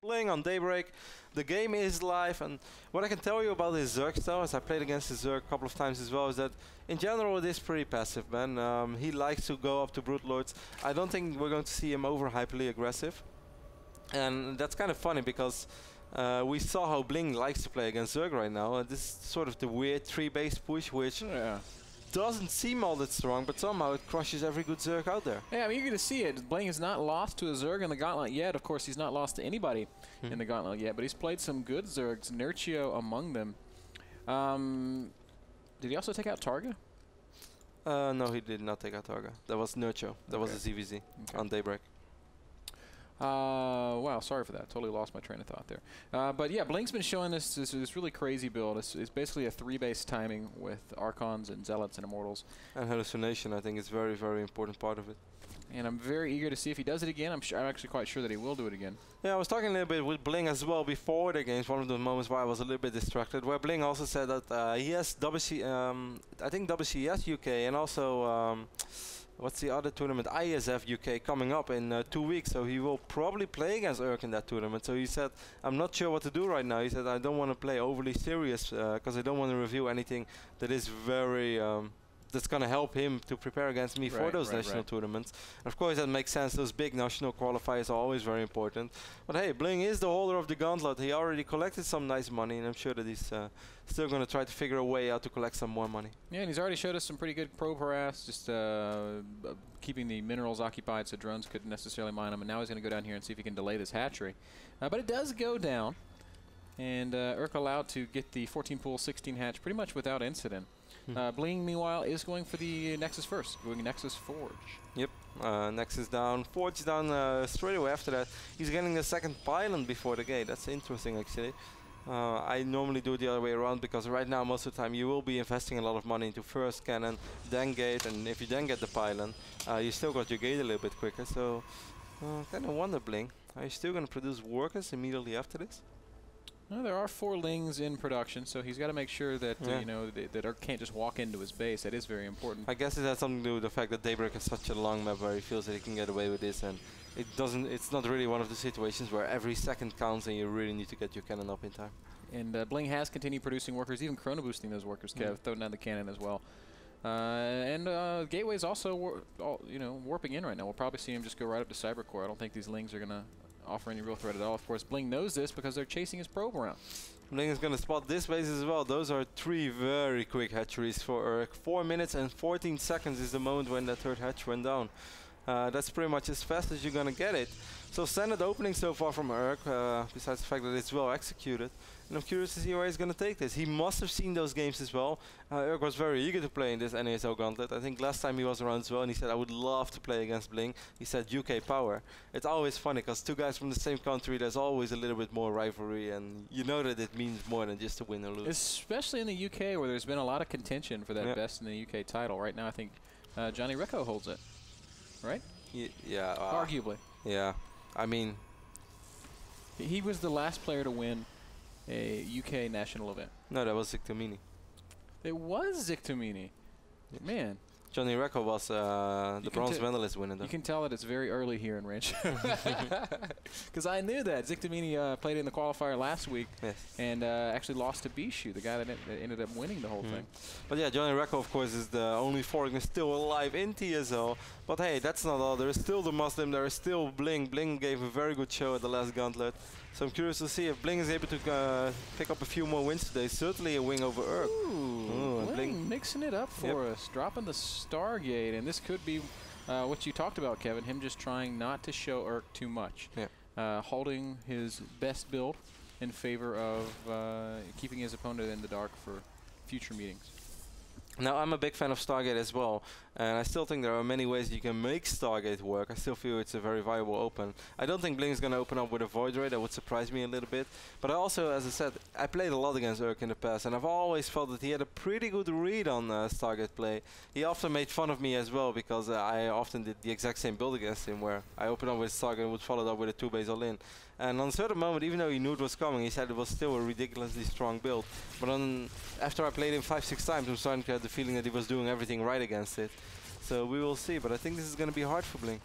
Bling on Daybreak. The game is live, and what I can tell you about his Zerg style, as I played against his Zerg a couple of times as well, is that in general it is pretty passive, man. He likes to go up to Brute Lords. I don't think we're going to see him over hyperly aggressive, and that's kind of funny because we saw how Bling likes to play against Zerg right now, and this is sort of the weird tree-based push, which doesn't seem all that strong, but somehow it crushes every good Zerg out there. Yeah, I mean, you're going to see it. Bling has not lost to a Zerg in the Gauntlet yet. Of course, he's not lost to anybody in the Gauntlet yet, but he's played some good Zergs, Nerchio among them. Did he also take out Targa? No, he did not take out Targa. That was Nerchio. That was a ZVZ on Daybreak. Wow, sorry for that. Totally lost my train of thought there. But yeah, Bling's been showing this really crazy build. It's basically a 3-base timing with Archons and Zealots and Immortals. And hallucination, I think, is very, very important part of it. And I'm very eager to see if he does it again. I'm actually quite sure that he will do it again. Yeah, I was talking a little bit with Bling as well before the games. One of the moments where I was a little bit distracted, where Bling also said that he has I think WCS UK and also what's the other tournament? ISF UK coming up in 2 weeks, so he will probably play against Ourk in that tournament. So he said, I'm not sure what to do right now. He said, I don't want to play overly serious because I don't want to review anything that is very that's going to help him to prepare against me for those national tournaments. And of course, that makes sense. Those big national qualifiers are always very important. But hey, Bling is the holder of the Gauntlet. He already collected some nice money, and I'm sure that he's still going to try to figure a way out to collect some more money. Yeah, and he's already showed us some pretty good pro harass, just keeping the minerals occupied so drones couldn't necessarily mine them. And now he's going to go down here and see if he can delay this hatchery. But it does go down, and Ourk allowed to get the 14 pool, 16 hatch pretty much without incident. Bling, meanwhile, is going for the Nexus first, going Nexus Forge. Yep, Nexus down, Forge down straight away after that. He's getting the second pylon before the gate. That's interesting, actually. I normally do it the other way around because right now, most of the time, you will be investing a lot of money into first cannon, then gate, and if you then get the pylon, you still got your gate a little bit quicker. So, kind of wonder, Bling, are you still going to produce workers immediately after this? No, there are 4 Lings in production, so he's got to make sure that you know that Ourk can't just walk into his base. That is very important. I guess it has something to do with the fact that Daybreak is such a long map where he feels that he can get away with this, and it doesn't. It's not really one of the situations where every second counts and you really need to get your cannon up in time. And Bling has continued producing workers, even chrono boosting those workers. Kev throwing down the cannon as well. Gateway's also warping in right now. We'll probably see him just go right up to Cybercore. I don't think these Lings are gonna offer any real threat at all. Of course, Bling knows this because they're chasing his probe around. Bling is going to spot this base as well. Those are 3 very quick hatcheries for Ourk. 4 minutes and 14 seconds is the moment when that 3rd hatch went down. That's pretty much as fast as you're going to get it. So standard opening so far from Ourk, besides the fact that it's well executed. And I'm curious to see where he's going to take this. He must have seen those games as well. Ourk was very eager to play in this NASL Gauntlet. I think last time he was around as well, and he said, I would love to play against Bling. He said UK power. It's always funny, because 2 guys from the same country, there's always a little bit more rivalry, and you know that it means more than just to win or lose. Especially in the UK, where there's been a lot of contention for that best in the UK title. Right now, I think Johnny Recco holds it, right? Yeah. Arguably. Yeah. I mean, he was the last player to win a UK national event. No, that was Zictomini. It was Zictomini. Yes. Man. Johnny Recco was the bronze medalist winner, though. You can tell that it's very early here in Rancho. Because I knew that. Zictomini played in the qualifier last week and actually lost to Bishu, the guy that ended up winning the whole thing. But yeah, Johnny Recco, of course, is the only foreigner still alive in TSL. But hey, that's not all. There is still the Muslim. There is still Bling. Bling gave a very good show at the last Gauntlet. So I'm curious to see if Bling is able to pick up a few more wins today. Certainly a win over Ourk. Bling mixing it up for us, dropping the Stargate, and this could be what you talked about, Kevin, him just trying not to show Ourk too much. Holding his best build in favor of keeping his opponent in the dark for future meetings. Now, I'm a big fan of Stargate as well, and I still think there are many ways you can make Stargate work. I still feel it's a very viable open. I don't think Bling is going to open up with a Void Ray. That would surprise me a little bit. But I also, as I said, I played a lot against Ourk in the past, and I've always felt that he had a pretty good read on Stargate play. He often made fun of me as well, because I often did the exact same build against him, where I opened up with Stargate and would follow it up with a 2-base all-in. And on a certain moment, even though he knew it was coming, he said it was still a ridiculously strong build. But after I played him 5-6 times, I'm starting to have the feeling that he was doing everything right against it. So we will see, but I think this is going to be hard for Bling.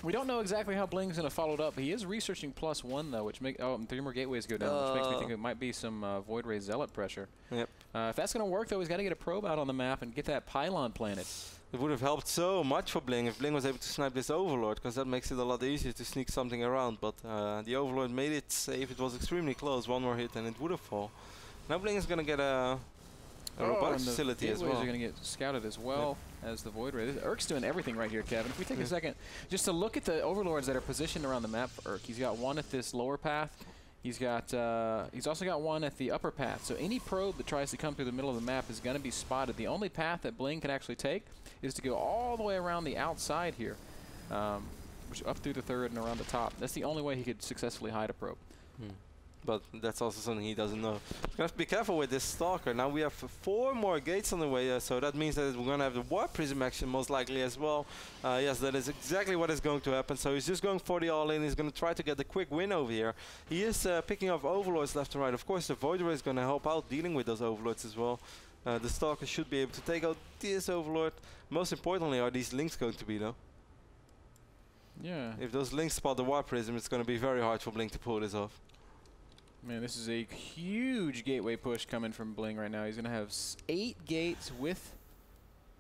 We don't know exactly how Bling's going to follow it up. He is researching +1, though, which makes... Oh, 3 more gateways go down, which makes me think it might be some Void Ray Zealot pressure. Yep. If that's going to work, though, he's got to get a probe out on the map and get that pylon planted. It would have helped so much for Bling if Bling was able to snipe this Overlord, because that makes it a lot easier to sneak something around. But the Overlord made it safe. It was extremely close. One more hit and it would have fallen. Now Bling is going to get a robotics facility as well. Gateways are going to get scouted as well as the Void Ray. Ourk's doing everything right here, Kevin. If we take a second just to look at the Overlords that are positioned around the map for Ourk. He's got one at this lower path. He's also got one at the upper path. So any probe that tries to come through the middle of the map is going to be spotted. The only path that Bling can actually take is to go all the way around the outside here, which up through the third and around the top. That's the only way he could successfully hide a probe. But that's also something he doesn't know. You have to be careful with this Stalker. Now we have 4 more gates on the way, so that means that we're going to have the Warp Prism action most likely as well. Yes, that is exactly what is going to happen. So he's just going for the all-in. He's going to try to get the quick win over here. He is picking up Overlords left and right. Of course, the Void Ray is going to help out dealing with those Overlords as well. The Stalker should be able to take out this Overlord. Most importantly, are these Links going to be, though? Yeah. If those Links spot the Warp Prism, it's going to be very hard for Bling to pull this off. Man, this is a huge gateway push coming from Bling right now. He's going to have 8 gates with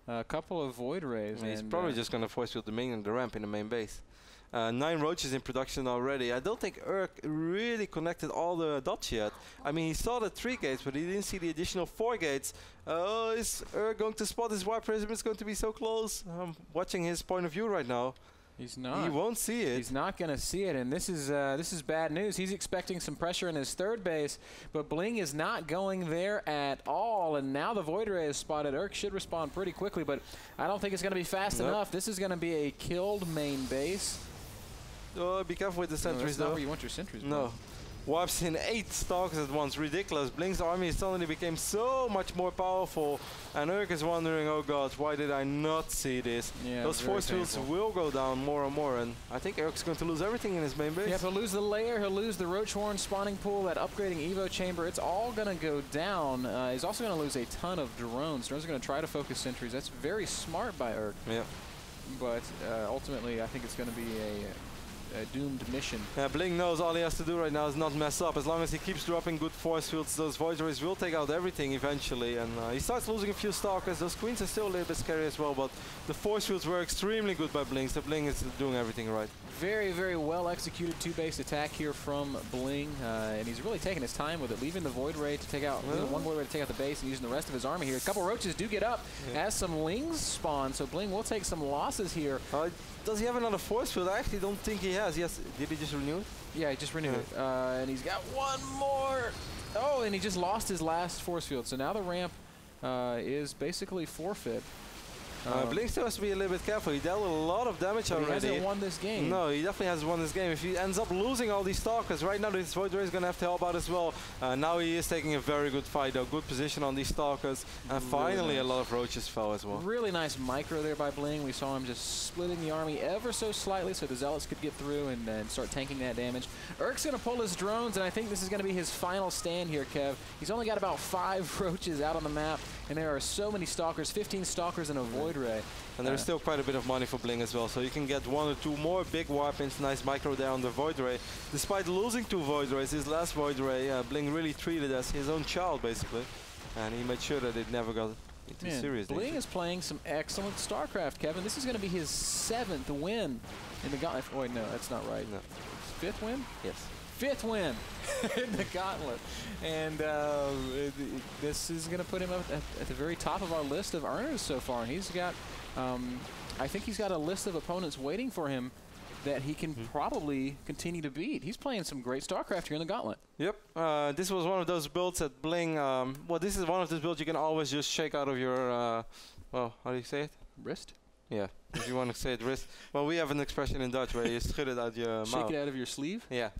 a couple of Void Rays. And he's probably just going to force field the main and the ramp in the main base. 9 roaches in production already. I don't think Ourk really connected all the dots yet. I mean, he saw the 3 gates, but he didn't see the additional 4 gates. Oh, is Ourk going to spot his Warp Prism? It's going to be so close. I'm watching his point of view right now. He's not. He won't see it. He's not going to see it, and this is bad news. He's expecting some pressure in his third base, but Bling is not going there at all, and now the Void Ray is spotted. Ourk should respond pretty quickly, but I don't think it's going to be fast enough. This is going to be a killed main base. Oh, be careful with the sentries, though. That's not though. where you want your sentries. No. Warps in 8 Stalkers at once. Ridiculous. Bling's army suddenly became so much more powerful. And Ourk is wondering, oh god, why did I not see this? Yeah, those force fields will go down more and more. And I think Ourk's going to lose everything in his main base. Yeah, he'll lose the lair, he'll lose the Roach Horn spawning pool, that upgrading Evo chamber. It's all going to go down. He's also going to lose a ton of drones. Drones are going to try to focus sentries. That's very smart by Ourk. Yeah. But ultimately, I think it's going to be a doomed mission. Yeah, Bling knows all he has to do right now is not mess up. As long as he keeps dropping good force fields, those Void Rays will take out everything eventually. And he starts losing a few Stalkers. Those Queens are still a little bit scary as well, but the force fields were extremely good by Bling, so Bling is doing everything right. Very, very well executed 2-base attack here from Bling, and he's really taking his time with it, leaving the Void Ray to take out, one Void Ray to take out the base and using the rest of his army here. A couple roaches do get up as some Lings spawn, so Bling will take some losses here. Does he have another force field? I actually don't think he has. Yes, did he just renew it? Yeah, he just renewed it. And he's got one more. Oh, and he just lost his last force field. So now the ramp is basically forfeit. Bling still has to be a little bit careful. He dealt a lot of damage already. He hasn't won this game. No, he definitely hasn't won this game. If he ends up losing all these Stalkers, right now this Void Ray is going to have to help out as well. Now he is taking a very good fight, though. Good position on these Stalkers. And finally a lot of roaches fell as well. Really nice micro there by Bling. We saw him just splitting the army ever so slightly so the Zealots could get through and start tanking that damage. Ourk's going to pull his drones, and I think this is going to be his final stand here, Kev. He's only got about 5 roaches out on the map, and there are so many Stalkers, 15 Stalkers and a Void Ray. And there's still quite a bit of money for Bling as well, so you can get 1 or 2 more big Warpins. Nice micro there on the Void Ray. Despite losing 2 Void Rays, his last Void Ray, Bling really treated as his own child, basically. And he made sure that it never got into serious danger. Bling is playing some excellent StarCraft, Kevin. This is going to be his 7th win in the Gauntlet. Oh, wait, no, that's not right. No. 5th win? Yes. 5th win in the Gauntlet. And this is going to put him up at the very top of our list of earners so far. And he's got... I think he's got a list of opponents waiting for him that he can probably continue to beat. He's playing some great StarCraft here in the Gauntlet. Yep. This was one of those builds that Bling... well, this is one of those builds you can always just shake out of your... well, how do you say it? Wrist? Yeah, if you want to say it, wrist. Well, we have an expression in Dutch where you schud it out your mouth. Shake it out of your sleeve? Yeah,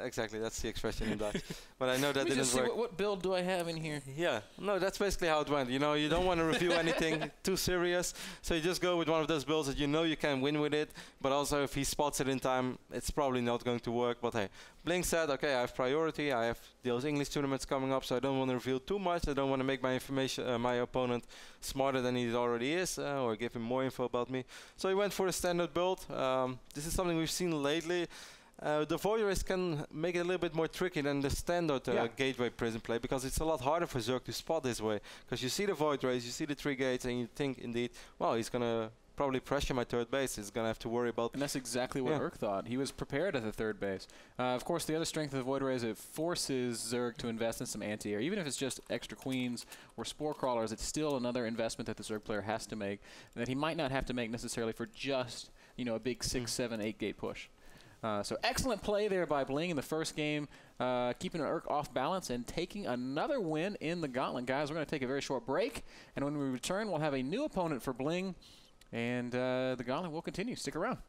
exactly. That's the expression in Dutch. But I know that didn't work. What build do I have in here? Yeah, no, that's basically how it went. You know, you don't want to review anything too serious, so you just go with one of those builds that you know you can win with it. But also, if he spots it in time, it's probably not going to work. But hey, Bling said, okay, I have priority. I have those English tournaments coming up, so I don't want to reveal too much. I don't want to make my information, my opponent smarter than he already is, or give him more info about me. So he went for the standard build. This is something we've seen lately. The Void Rays can make it a little bit more tricky than the standard Gateway Prison play, because it's a lot harder for Zerg to spot this way. Because you see the Void Rays, you see the 3 gates, and you think indeed, well, he's going to probably pressure my third base. He's going to have to worry about... And that's exactly what Ourk thought. He was prepared at the third base. Of course, the other strength of the Void Ray is it forces Zerg to invest in some anti-air. Even if it's just extra queens or spore crawlers, it's still another investment that the Zerg player has to make, and that he might not have to make necessarily for just, you know, a big 6, 7, 8 gate push. So excellent play there by Bling in the first game, keeping Ourk off balance and taking another win in the Gauntlet. Guys, we're going to take a very short break, and when we return, we'll have a new opponent for Bling, and the Gauntlet will continue. Stick around.